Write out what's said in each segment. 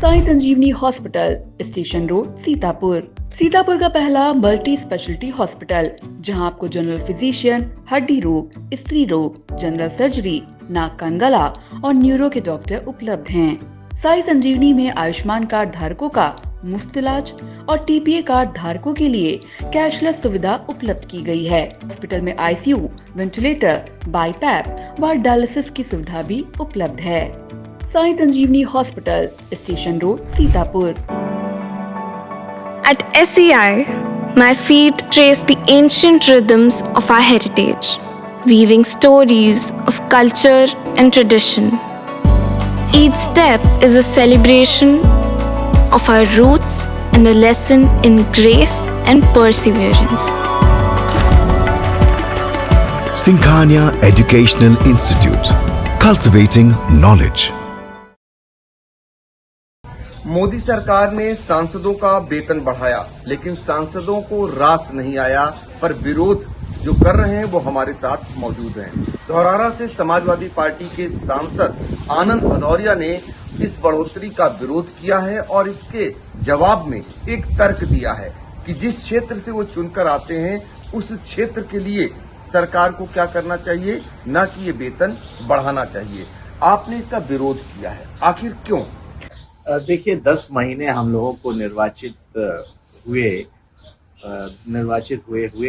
Sai Sanjeevani hospital, station road, Sitapur. Sitapur का पहला multi speciality hospital, जहां आपको जनरल फिजिशियन, हड्डी रोग, स्त्री रोग, जनरल सर्जरी, नाक कान गला और न्यूरो के डॉक्टर उपलब्ध हैं। साई संजीवनी में आयुष्मान कार्ड धारकों का मुफ्त इलाज और टीपीए कार्ड धारकों के लिए कैशलेस सुविधा उपलब्ध की गई है। हॉस्पिटल में आईसीयू, वेंटिलेटर, बाईपैप व डायलिसिस की सुविधा भी उपलब्ध है। Sai Sanjeevani hospital, station road, Sitapur. At SEI, my feet trace the ancient rhythms of our heritage, weaving stories of culture and tradition. Each step is a celebration of our roots and a lesson in grace and perseverance. Singhania Educational Institute, cultivating knowledge. Modi सरकार ने सांसदों का वेतन बढ़ाया, लेकिन सांसदों को रास नहीं आया, पर विरोध जो कर रहे हैं वो हमारे साथ मौजूद हैं। धौरहरा से समाजवादी पार्टी के सांसद आनंद भदौरिया ने इस बढ़ोतरी का विरोध किया है और इसके जवाब में एक तर्क दिया है कि जिस क्षेत्र से वो चुनकर आते हैं उस क्षेत्र के लिए सरकार को क्या करना चाहिए, न कि ये वेतन बढ़ाना चाहिए। आपने इसका विरोध किया है, आखिर क्यों? देखिए, 10 महीने हम लोगों को निर्वाचित हुए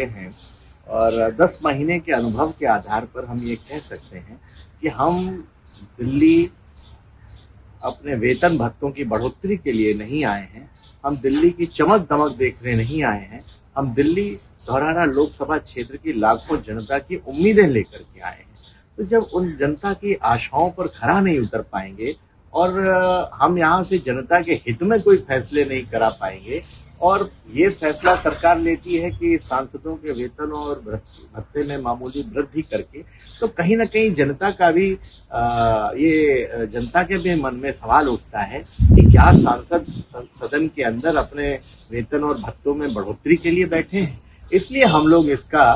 हैं और 10 महीने के अनुभव के आधार पर हम ये कह सकते हैं कि हम दिल्ली अपने वेतन भत्तों की बढ़ोतरी के लिए नहीं आए हैं, हम दिल्ली की चमक दमक देखने नहीं आए हैं, हम दिल्ली धौरहरा लोकसभा क्षेत्र की लाखों जनता की उम्मीदें लेकर के आए हैं। तो जब उन जनता की आशाओं पर खरा नहीं उतर पाएंगे और हम यहाँ से जनता के हित में कोई फैसले नहीं करा पाएंगे और ये फैसला सरकार लेती है कि सांसदों के वेतन और भत्ते में मामूली वृद्धि करके, तो कहीं ना कहीं जनता का भी जनता के भी मन में सवाल उठता है कि क्या सांसद सदन के अंदर अपने वेतन और भत्तों में बढ़ोतरी के लिए बैठे हैं। इसलिए हम लोग इसका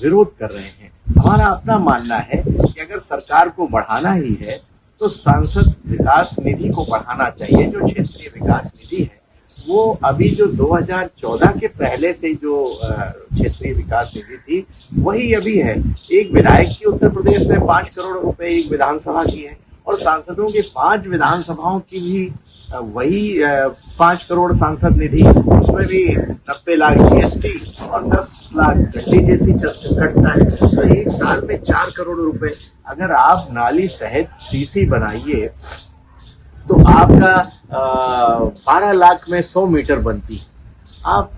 विरोध कर रहे हैं। हमारा अपना मानना है कि अगर सरकार को बढ़ाना ही है तो सांसद विकास निधि को बढ़ाना चाहिए। जो क्षेत्रीय विकास निधि है वो अभी जो 2014 के पहले से जो क्षेत्रीय विकास निधि थी वही अभी है। एक विधायक की उत्तर प्रदेश में 5 करोड़ रुपए एक विधानसभा की है और सांसदों के 5 विधानसभाओं की भी वही 5 करोड़ सांसद निधि, उसमें भी 90 लाख जीएसटी और 10 लाख गड्डी जैसी कटता है। तो एक साल में 4 करोड़ रुपए। अगर आप नाली सहित सीसी बनाइए तो आपका 12 लाख में 100 मीटर बनती है। आप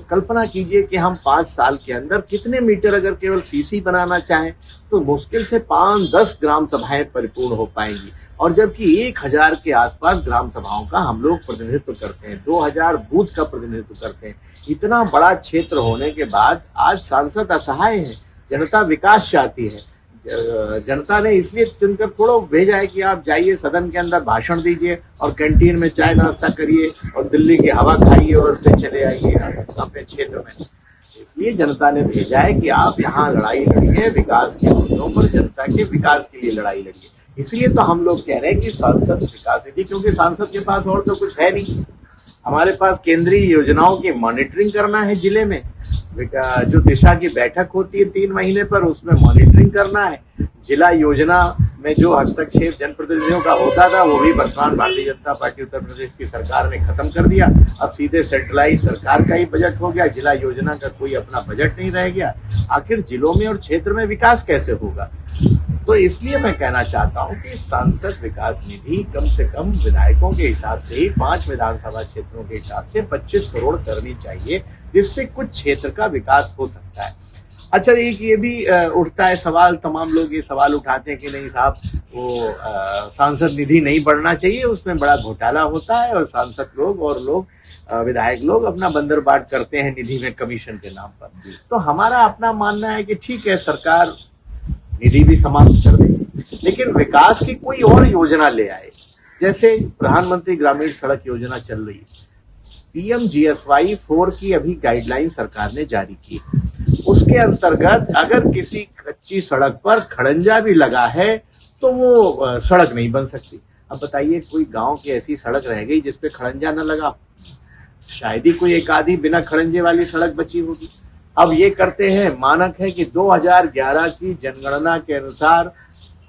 कल्पना कीजिए कि हम 5 साल के अंदर कितने मीटर अगर केवल सीसी बनाना चाहें तो मुश्किल से 5-10 ग्राम सभाएं परिपूर्ण हो पाएंगी। और जबकि 1000 के आसपास ग्राम सभाओं का हम लोग प्रतिनिधित्व करते हैं, 2000 बूथ का प्रतिनिधित्व करते हैं। इतना बड़ा क्षेत्र होने के बाद आज सांसद असहाय हैं। जनता विकास चाहती है। जनता ने इसलिए चुनकर थोड़ा भेजा है कि आप जाइए सदन के अंदर भाषण दीजिए और कैंटीन में चाय नाश्ता करिए और दिल्ली की हवा खाइए और फिर चले आइए अपने क्षेत्र में। इसलिए जनता ने भेजा है कि आप यहाँ लड़ाई लड़िए, विकास के मुद्दों पर जनता के विकास के लिए लड़ाई लड़िए। इसलिए तो हम लोग कह रहे हैं कि सांसद विकास निधि, क्योंकि सांसद के पास और तो कुछ है नहीं। हमारे पास केंद्रीय योजनाओं की मॉनिटरिंग करना है, जिले में जो दिशा की बैठक होती है 3 महीने पर, उसमें मॉनिटरिंग करना है। जिला योजना में जो हस्तक्षेप जनप्रतिनिधियों का होता था वो भी वर्तमान भारतीय जनता पार्टी उत्तर प्रदेश की सरकार ने खत्म कर दिया। अब सीधे सेंट्रलाइज सरकार का ही बजट हो गया, जिला योजना का कोई अपना बजट नहीं रह गया। आखिर जिलों में और क्षेत्र में विकास कैसे होगा? तो इसलिए मैं कहना चाहता हूं कि सांसद विकास निधि कम से कम विधायकों के हिसाब से ही 5 विधानसभा क्षेत्रों के हिसाब से 25 करोड़ करनी चाहिए, जिससे कुछ क्षेत्र का विकास हो सकता है। अच्छा, एक ये भी उठता है सवाल, तमाम लोग ये सवाल उठाते हैं कि नहीं साहब, वो सांसद निधि नहीं बढ़ना चाहिए, उसमें बड़ा घोटाला होता है और सांसद लोग और विधायक लोग अपना बंदरबाट करते हैं निधि में कमीशन के नाम पर। तो हमारा अपना मानना है कि ठीक है, सरकार निधि भी समाप्त कर दे, लेकिन विकास की कोई और योजना ले आए। जैसे प्रधानमंत्री ग्रामीण सड़क योजना चल रही है, PMGSY 4 की अभी गाइडलाइन सरकार ने जारी की। उसके अंतर्गत अगर किसी कच्ची सड़क पर खड़ंजा भी लगा है तो वो सड़क नहीं बन सकती। अब बताइए कोई गांव की ऐसी सड़क रह गई जिसपे खड़ंजा न लगा? शायद ही कोई एक आधी बिना खड़ंजे वाली सड़क बची होगी। अब ये करते हैं, मानक है कि 2011 की जनगणना के अनुसार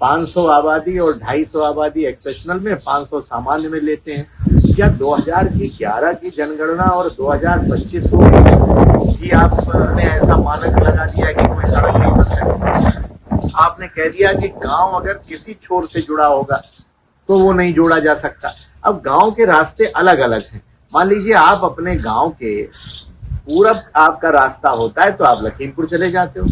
500 आबादी और 250 आबादी एक्सेप्शनल में, 500 सामान्य में लेते हैं। क्या 2011 की जनगणना और 2025 की आपने ऐसा मानक लगा दिया कि कोई सड़क नहीं बन सकती? आपने कह दिया कि गांव अगर किसी छोर से जुड़ा होगा तो वो नहीं जोड़ा जा सकता। अब गांव के रास्ते अलग अलग हैं। मान लीजिए आप अपने गांव के पूरब आपका रास्ता होता है तो आप लखीमपुर चले जाते हो,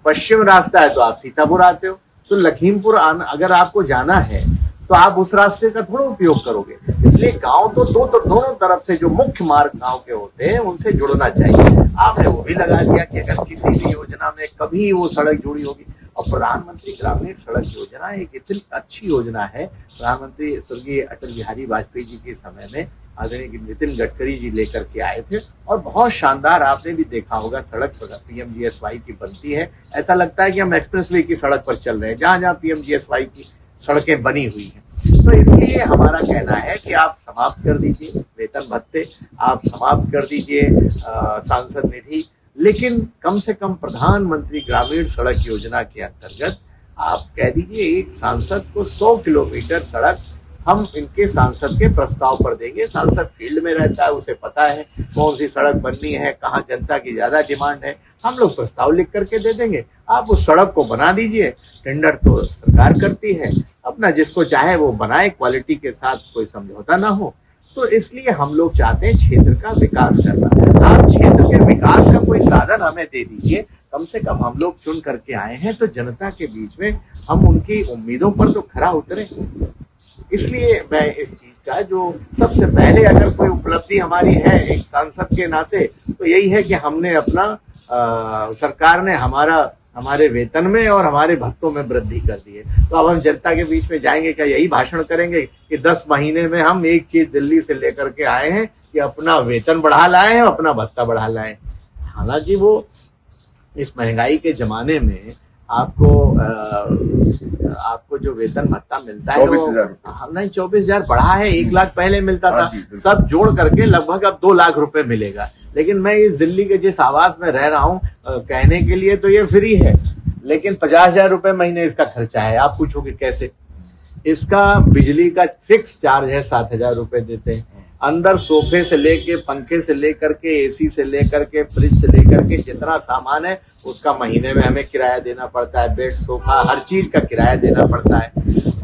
पश्चिम रास्ता है तो आप सीतापुर आते हो। तो लखीमपुर अगर आपको जाना है तो आप उस रास्ते का थोड़ा उपयोग करोगे। इसलिए गांव तो दोनों तरफ से जो मुख्य मार्ग गांव के होते हैं उनसे जुड़ना चाहिए। आपने वो भी लगा दिया कि अगर किसी भी योजना में कभी वो सड़क जुड़ी होगी। और प्रधानमंत्री ग्रामीण सड़क योजना एक इतनी अच्छी योजना है। प्रधानमंत्री स्वर्गीय अटल बिहारी वाजपेयी जी के समय में आदरणीय नितिन गडकरी जी लेकर के आए थे और बहुत शानदार, आपने भी देखा होगा, सड़क PMGSY की बनती है। ऐसा लगता है कि हम एक्सप्रेसवे की सड़क पर चल रहे हैं, जहां जहां PMGSY की सड़कें बनी हुई हैं। तो इसलिए हमारा कहना है कि आप समाप्त कर दीजिए वेतन भत्ते, आप समाप्त कर दीजिए सांसद निधि, लेकिन कम से कम प्रधानमंत्री ग्रामीण सड़क योजना के अंतर्गत आप कह दीजिए एक सांसद को 100 किलोमीटर सड़क हम इनके सांसद के प्रस्ताव पर देंगे। सांसद फील्ड में रहता है, उसे पता है कौन सी सड़क बननी है, कहाँ जनता की ज्यादा डिमांड है, हम लोग प्रस्ताव लिख करके दे देंगे। आप उस सड़क को बना दीजिए, टेंडर तो सरकार करती है, अपना जिसको चाहे वो बनाए, क्वालिटी के साथ कोई समझौता ना हो। तो इसलिए हम लोग चाहते हैं क्षेत्र का विकास करना। आप क्षेत्र के विकास का कोई साधन हमें दे दीजिए, कम से कम हम लोग चुन करके आए हैं तो जनता के बीच में हम उनकी उम्मीदों पर तो खरा उतरे। इसलिए मैं इस चीज का जो सबसे पहले अगर कोई उपलब्धि हमारी है एक सांसद के नाते तो यही है कि हमने अपना सरकार ने हमारे वेतन में और हमारे भत्तों में वृद्धि कर दी है। तो अब हम जनता के बीच में जाएंगे क्या यही भाषण करेंगे कि 10 महीने में हम एक चीज दिल्ली से लेकर के आए हैं कि अपना वेतन बढ़ा लाए हैं, अपना भत्ता बढ़ा लाए हैं। हालांकि वो इस महंगाई के जमाने में आपको जो वेतन भत्ता मिलता है 24,000 नहीं 24,000 बढ़ा है, 1 लाख पहले मिलता था, सब जोड़ करके लगभग अब 2 लाख रुपए मिलेगा। लेकिन मैं इस दिल्ली के जिस आवास में रह रहा हूँ कहने के लिए तो ये फ्री है, लेकिन 50,000 रुपए महीने इसका खर्चा है। आप पूछोगे कैसे? इसका बिजली का फिक्स चार्ज है, 7,000 रुपए देते हैं। अंदर सोफे से लेके, पंखे से लेकर के, AC से लेकर के, फ्रिज से लेकर के जितना सामान है उसका महीने में हमें किराया देना पड़ता है। बेड, सोफा, हर चीज का किराया देना पड़ता है।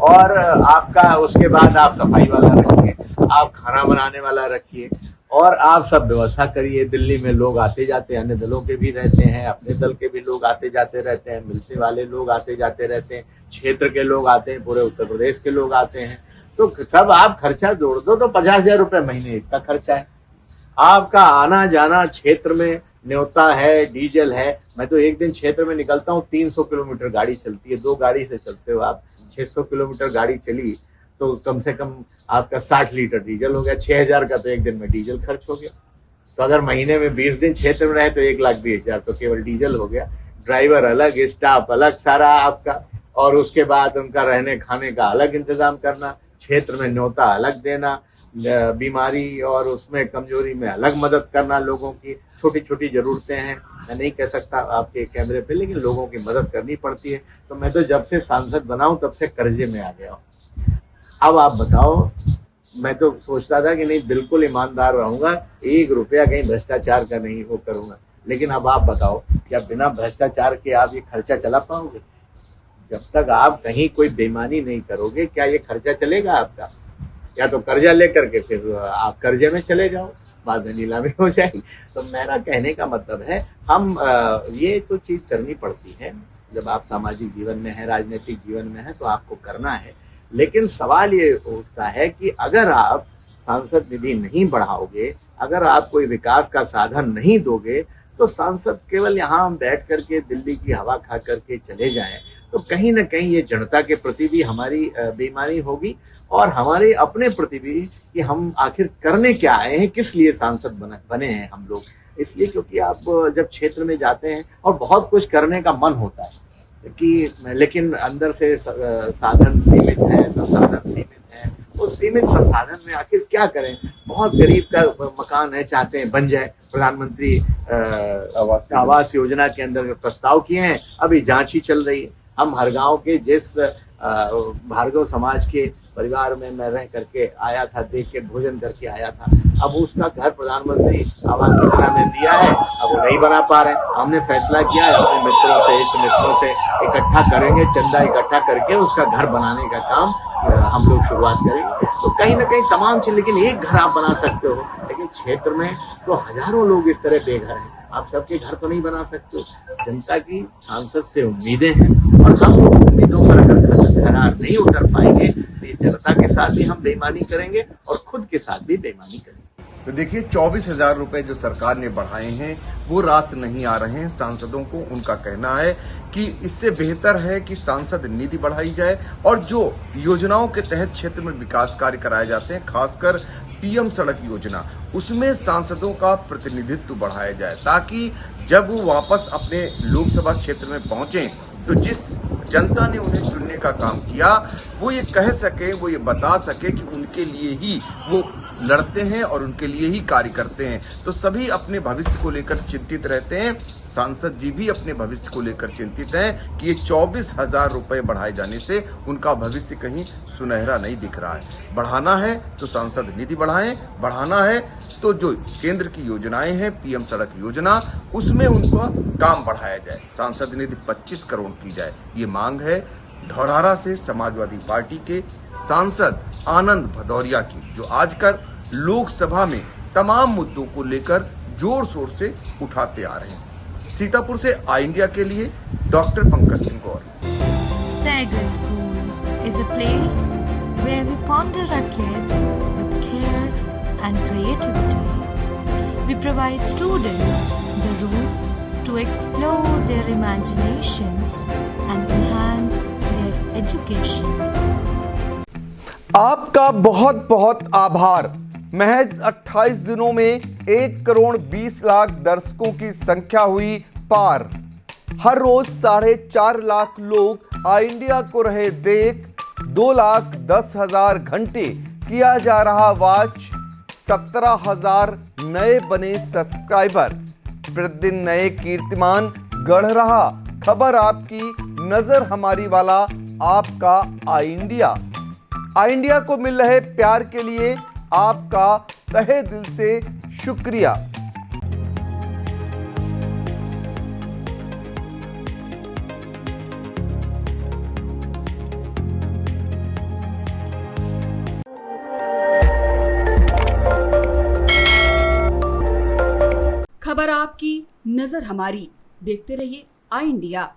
और आपका उसके बाद आप सफाई वाला रखिए, आप खाना बनाने वाला रखिए और आप सब व्यवस्था करिए। दिल्ली में लोग आते जाते, अन्य दलों के भी रहते हैं, अपने दल के भी लोग आते जाते रहते हैं, मिलने वाले लोग आते जाते रहते हैं, क्षेत्र के लोग आते हैं, पूरे उत्तर प्रदेश के लोग आते हैं। तो सब आप खर्चा जोड़ दो तो 50,000 रुपए महीने इसका खर्चा है। आपका आना जाना क्षेत्र में न्योता है, डीजल है। मैं तो एक दिन क्षेत्र में निकलता हूँ, 300 किलोमीटर गाड़ी चलती है, 2 गाड़ी से चलते हो आप, 600 किलोमीटर गाड़ी चली तो कम से कम आपका 60 लीटर डीजल हो गया। 6,000 का तो एक दिन में डीजल खर्च हो गया। तो अगर महीने में 20 दिन क्षेत्र में रहे तो 1,20,000 तो केवल डीजल हो गया। ड्राइवर अलग, स्टाफ अलग सारा आपका, और उसके बाद उनका रहने खाने का अलग इंतजाम करना, क्षेत्र में न्योता अलग देना, बीमारी और उसमें कमजोरी में अलग मदद करना, लोगों की छोटी छोटी जरूरतें हैं। मैं नहीं कह सकता आपके कैमरे पे, लेकिन लोगों की मदद करनी पड़ती है। तो मैं तो जब से सांसद बना हूं तब से कर्जे में आ गया हूँ। अब आप बताओ, मैं तो सोचता था कि नहीं बिल्कुल ईमानदार रहूंगा, 1 रुपया कहीं भ्रष्टाचार का नहीं वो करूंगा, लेकिन अब आप बताओ क्या बिना भ्रष्टाचार के आप ये खर्चा चला पाओगे? जब तक आप कहीं कोई बेईमानी नहीं करोगे क्या ये खर्चा चलेगा आपका? या तो कर्जा लेकर के फिर आप कर्जे में चले जाओ, बाद में नीलामी हो जाएगी। तो मेरा कहने का मतलब है हम ये तो चीज करनी पड़ती है। जब आप सामाजिक जीवन में है, राजनीतिक जीवन में है तो आपको करना है। लेकिन सवाल ये उठता है कि अगर आप सांसद निधि नहीं बढ़ाओगे, अगर आप कोई विकास का साधन नहीं दोगे, तो सांसद केवल यहाँ बैठ करके दिल्ली की हवा खा करके चले जाएं तो कहीं ना कहीं ये जनता के प्रति भी हमारी बेईमानी होगी और हमारे अपने प्रति भी कि हम आखिर करने क्या आए हैं, किस लिए सांसद बने हैं हम लोग। इसलिए क्योंकि आप जब क्षेत्र में जाते हैं और बहुत कुछ करने का मन होता है कि लेकिन अंदर से साधन सीमित है, संसाधन सीमित है, उस सीमित संसाधन में आखिर क्या करें। बहुत गरीब का मकान है, चाहते हैं बन जाए। प्रधानमंत्री आवास योजना के अंदर प्रस्ताव किए हैं, अभी जांच ही चल रही है। हम हर गांव के जिस भार्गव समाज के परिवार में मैं रह करके आया था, देख के भोजन करके आया था, अब उसका घर प्रधानमंत्री आवास योजना में दिया है, अब वो नहीं बना पा रहे। हमने फैसला किया है अपने मित्रों से, इष्ट मित्रों से इकट्ठा करेंगे, चंदा इकट्ठा करके उसका घर बनाने का काम हम लोग शुरुआत करेंगे। तो कहीं ना कहीं तमाम चीज, लेकिन एक घर आप बना सकते हो, लेकिन क्षेत्र में तो हजारों लोग इस तरह बेघर हैं, आप सबके घर तो नहीं बना सकते हो। जनता की सांसद से उम्मीदें हैं, और हम लोग उम्मीदों पर अगर खरा नहीं उतर पाएंगे तो ये जनता के साथ भी हम बेईमानी करेंगे और खुद के साथ भी बेईमानी करेंगे। तो देखिए 24,000 रुपए जो सरकार ने बढ़ाए हैं वो रास नहीं आ रहे हैं सांसदों को। उनका कहना है कि इससे बेहतर है कि सांसद निधि बढ़ाई जाए और जो योजनाओं के तहत क्षेत्र में विकास कार्य कराए जाते हैं, खासकर पीएम सड़क योजना, उसमें सांसदों का प्रतिनिधित्व बढ़ाया जाए, ताकि जब वो वापस अपने लोकसभा क्षेत्र में पहुंचे तो जिस जनता ने उन्हें चुनने का काम किया वो ये कह सके, वो ये बता सके कि उनके लिए ही वो लड़ते हैं और उनके लिए ही कार्य करते हैं। तो सभी अपने भविष्य को लेकर चिंतित रहते हैं। सांसद जी भी अपने भविष्य को लेकर चिंतित हैं कि ये 24,000 रुपए बढ़ाए जाने से उनका भविष्य कहीं सुनहरा नहीं दिख रहा है। बढ़ाना है तो सांसद निधि बढ़ाएं, बढ़ाना है तो जो केंद्र की योजनाएं हैं, पीएम सड़क योजना, उसमें उनका काम बढ़ाया जाए। सांसद निधि 25 करोड़ की जाए, ये मांग है धौरहरा से समाजवादी पार्टी के सांसद आनंद भदौरिया की, जो आजकल लोकसभा में तमाम मुद्दों को लेकर जोर शोर से उठाते आ रहे हैं। सीतापुर से आई इंडिया के लिए doctor Pankaj Singh Gaur. Sagal School is a place where we ponder our kids with care and creativity. We provide students the room to explore their imaginations and enhance their education. आपका बहुत बहुत आभार। महज 28 दिनों में 1 करोड़ 20 लाख दर्शकों की संख्या हुई पार। हर रोज 4.5 लाख लोग आई इंडिया को रहे देख। 2,10,000 घंटे किया जा रहा वॉच। 17,000 नए बने सब्सक्राइबर। प्रतिदिन नए कीर्तिमान गढ़ रहा खबर आपकी, नजर हमारी वाला आपका आई इंडिया। आई इंडिया को मिल रहे प्यार के लिए आपका तहे दिल से शुक्रिया। खबर आपकी, नजर हमारी। देखते रहिए आई इंडिया।